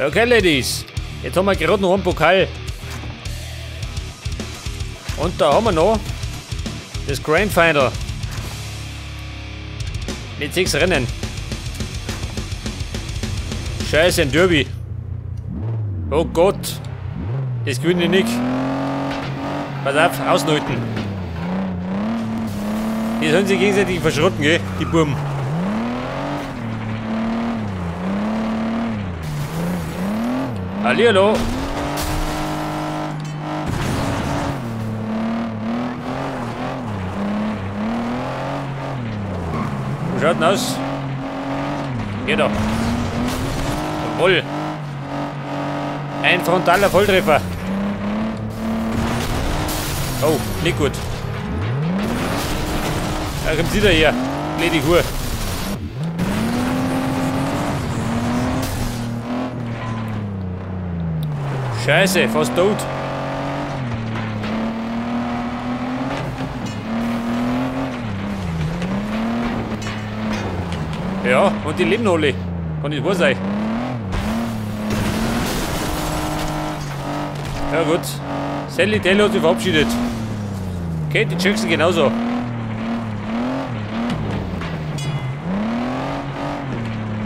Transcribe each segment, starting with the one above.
Okay, Ladies. Jetzt haben wir gerade noch einen Pokal. Und da haben wir noch das Grand Final. Mit 6 Rennen. Scheiße, ein Derby. Oh Gott. Das gewinne ich nicht. Pass auf, aushalten. Die sollen sich gegenseitig verschrotten, gell? Die Buben. Hallihallo. Wie schaut denn aus? Geht doch. Jawohl. Ein frontaler Volltreffer. Oh, nicht gut. Da kommt sie da her. Lady Hure. Scheiße, fast tot. Ja, und die leben noch alle. Kann nicht wahr sein. Ja gut. Sally Taylor hat sich verabschiedet. Katie Jackson genauso.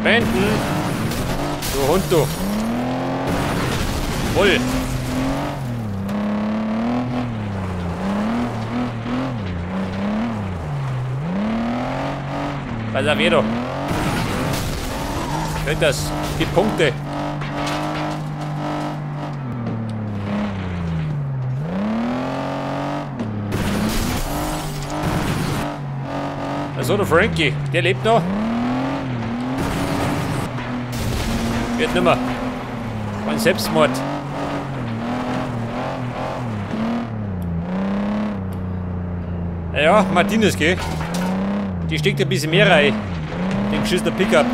Beenden. Du Hund, du. Voll. Pass auf, jeder. Hört das? Die Punkte. Also der Frankie, der lebt noch. Wird nimmer. Ein Selbstmord. Ja, Martinez, gell? Die steckt ein bisschen mehr rein. Den geschissenen Pickup.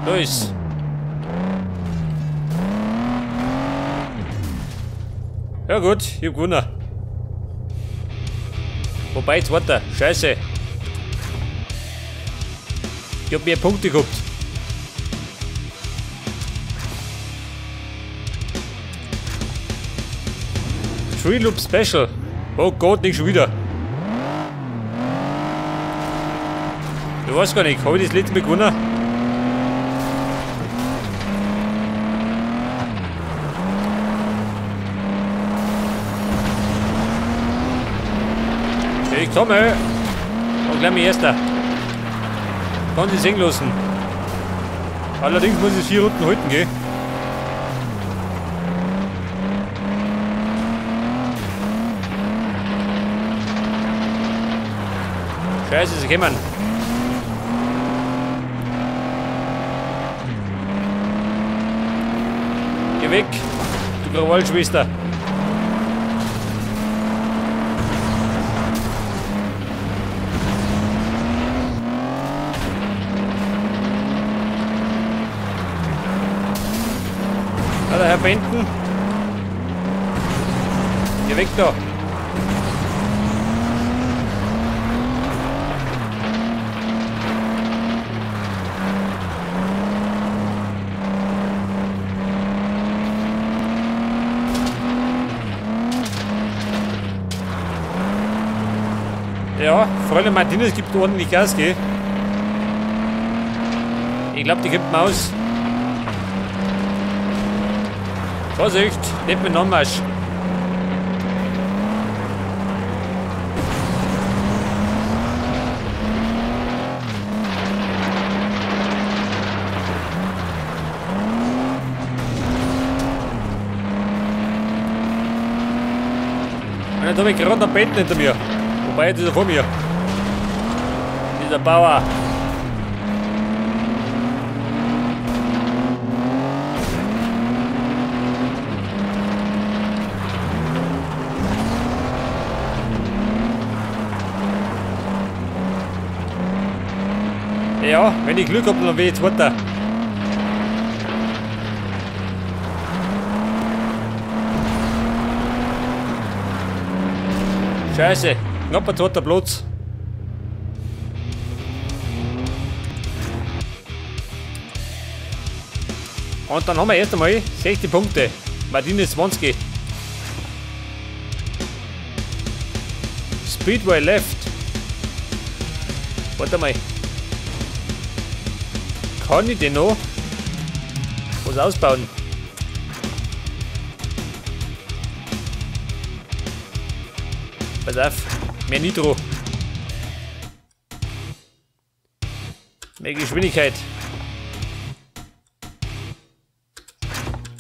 Da ist. Ja gut, ich hab gewonnen. Wobei, jetzt warte. Scheiße. Ich hab mehr Punkte gehabt. Tree Loop Special. Oh Gott, nicht schon wieder. Ich weiß gar nicht, habe ich das letzte Mal gewonnen? Ich komme. Und gleich mein erster. Kann sich sehen lassen. Allerdings muss ich 4 Runden halten, gell? Scheiße, sie kommen. Geh weg, du Krawallschwester. Hallo, Herr Benton. Geh weg da. Ja, Fräulein Martinez gibt ordentlich Gas, gell? Ich glaube, die kommt Maus. Vorsicht, nicht mit Nonnenmarsch. Und jetzt habe ich gerade noch Betten hinter mir. Wobei, das ist er vor mir. Dieser Bauer. Ja, wenn ich Glück habe, dann will ich jetzt weiter. Scheiße, knapper zweiter Platz. Und dann haben wir erst einmal 60 Punkte. Martinez 20. Speedway left. Warte mal. Kann ich den noch was ausbauen? Pass auf, mehr Nitro. Mehr Geschwindigkeit.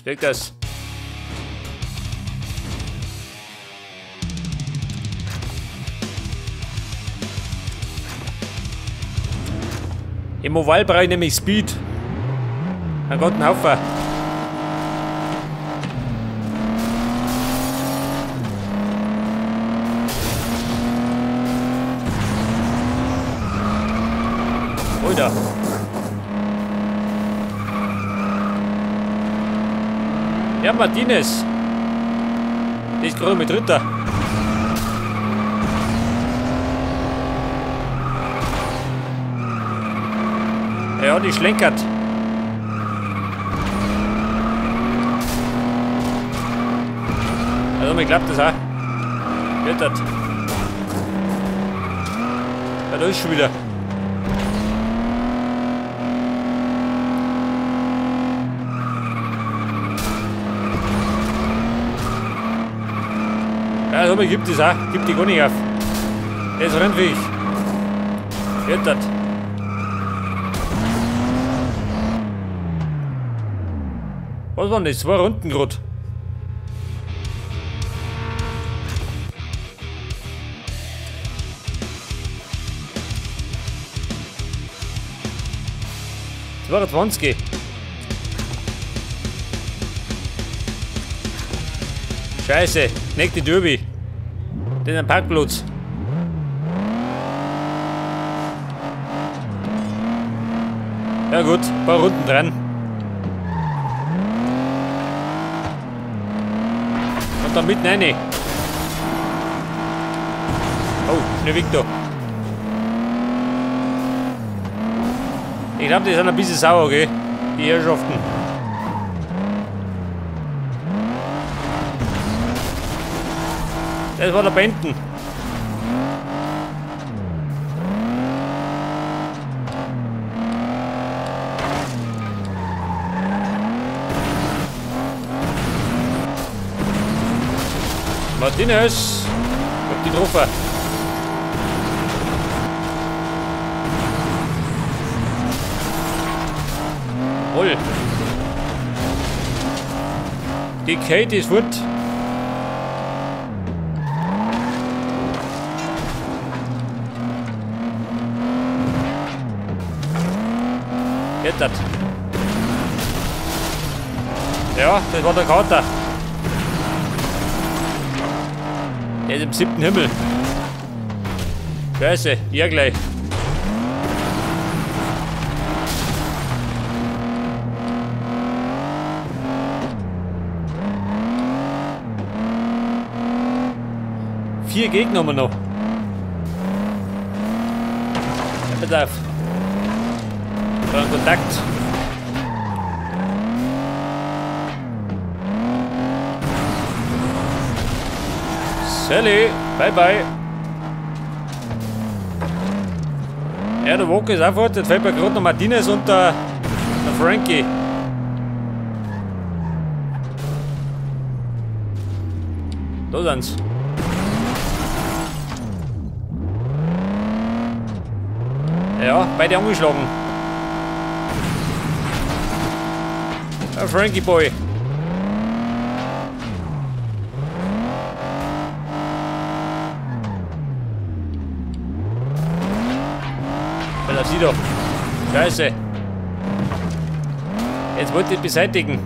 Wirkt das? Im Oval brauche ich nämlich Speed. Ein ganzen Haufen. Alter. Ja, Martinez. Der ist gerade mit Dritter. Ja, die schlenkert. Also mir klappt das auch. Wettert. Ja, da ist schon wieder. Ja, so gibt es auch. Gibt die gar nicht auf. Der ist rennfähig. Wettert. Was waren das? 2 Runden gerade. Das war 20. Scheiße, nächste Derby. Den am Parkplatz. Ja gut, ein paar Runden dran. Und dann mitten rein. Oh, schnell weg da. Ich glaube, die sind ein bisschen sauer, gell? Die Herrschaften. Das war der Benten. Martinez. Hab die getroffen. Voll. Die Kate ist gut. Jetzt das. Ja, das war der Kater. Der ist im 7. Himmel. Scheiße, ja gleich. Vier Gegner haben wir noch. Ja, pass auf. Kontakt. Sally, bye bye. Ja, der Walker ist auch fort. Jetzt fällt mir gerade noch Martinez und der Frankie. Da sind's. Ja, beide angeschlagen. Der Frankie Boy. Ja, sieh doch. Scheiße. Jetzt wollte ich beseitigen.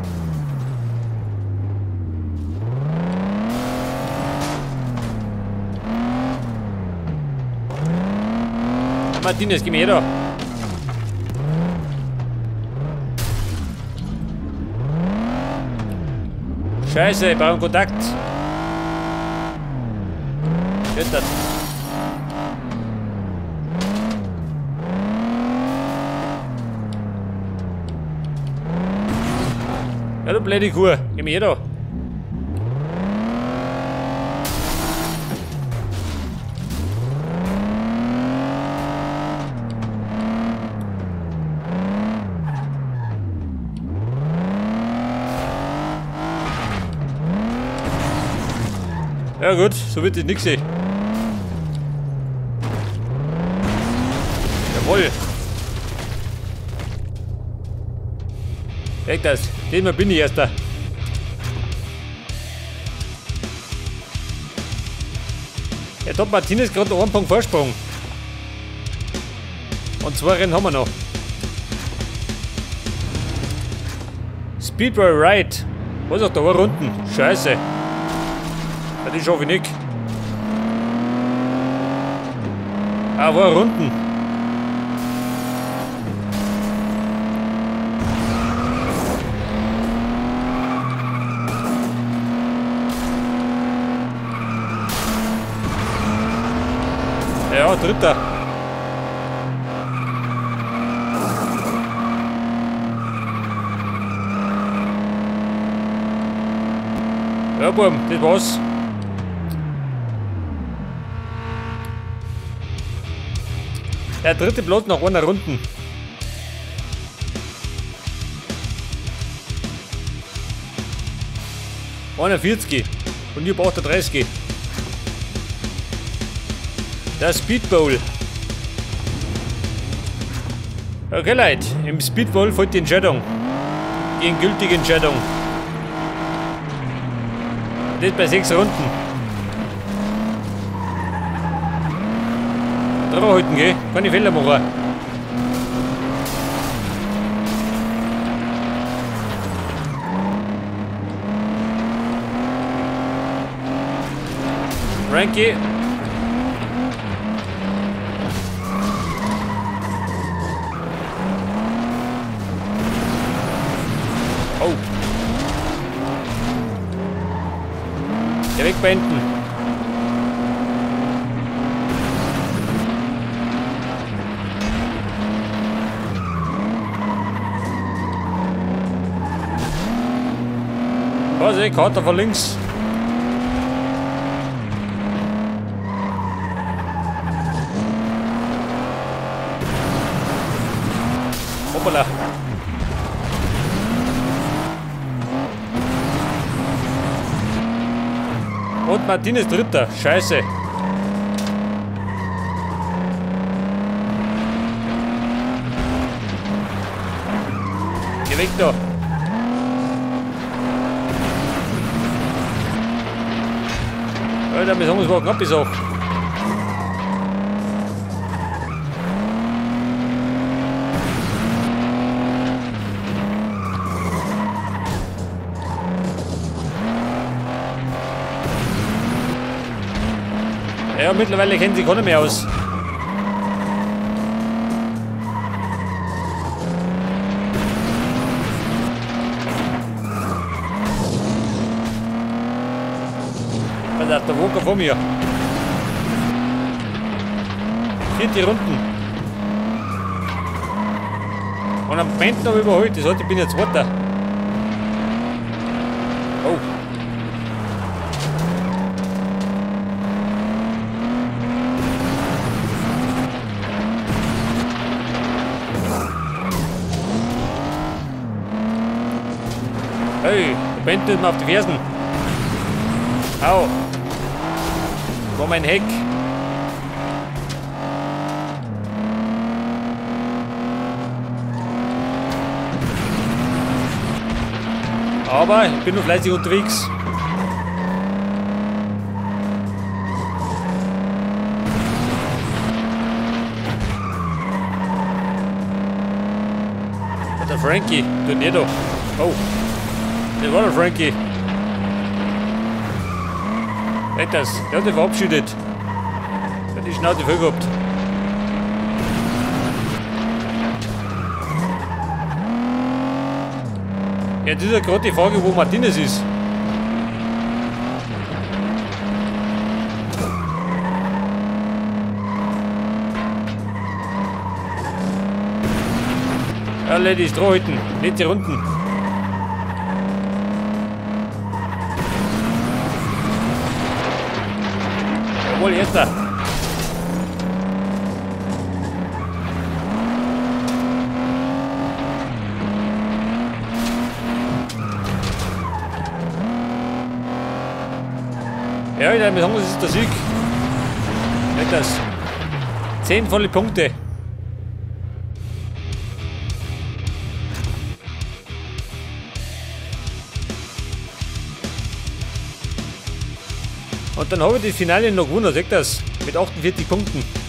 Martinez, gib mir her da. Scheiße, ich brauche einen Kontakt. Geht das? du blöde Kuh. Geh mir her da. Ja gut, so wird das nix sehen. Jawohl. Weg das. Diesmal bin ich Erster. Der Top Martinez gerade noch einen Punkt Vorsprung. Und 2 Rennen haben wir noch. Speedway Ride. Was auch da war Runden. Scheiße. Ja, die schaffe ich nicht. Ah, war Runden. Ja, Dritter. Ja, Burm, das war's. Der dritte Platz nach einer Runde. Einer 40 und ich brauche 30. Der Speed Bowl. Okay Leute, im Speed Bowl folgt die Entscheidung. Die endgültige Entscheidung. Das bei 6 Runden. Drauf halten, gell? Keine Fehler machen. Frankie. Oh. Direkt beenden. Vorsicht, Karte von links. Hoppala. Und Martinez Dritter. Scheiße. Geh weg da. Alter, wir haben uns morgen abgesagt. Ja, mittlerweile kennen sie keiner mehr aus. Was ist der Walker vor mir? 4. Runden. Und am Band noch überholt. Das heißt, ich bin jetzt Zweiter. Oh. Hey, der Band tut mir auf die Fersen. Au. War mein Heck. Aber ich bin noch fleißig unterwegs. Der Frankie, tut nicht doch. Oh. Das war der Frankie. Etwas, der hat sich verabschiedet. Der hat die Schnauze voll gehabt. Ja, das ist ja gerade die Frage, wo Martinez ist. Ja, Ladies, dran halten. Letzte Runden. Jawohl, erster. Ja, ich würde sagen, das ist der Sieg. Nicht das. 10 volle Punkte. Und dann habe ich das Finale noch gewonnen, seht das? Mit 48 Punkten.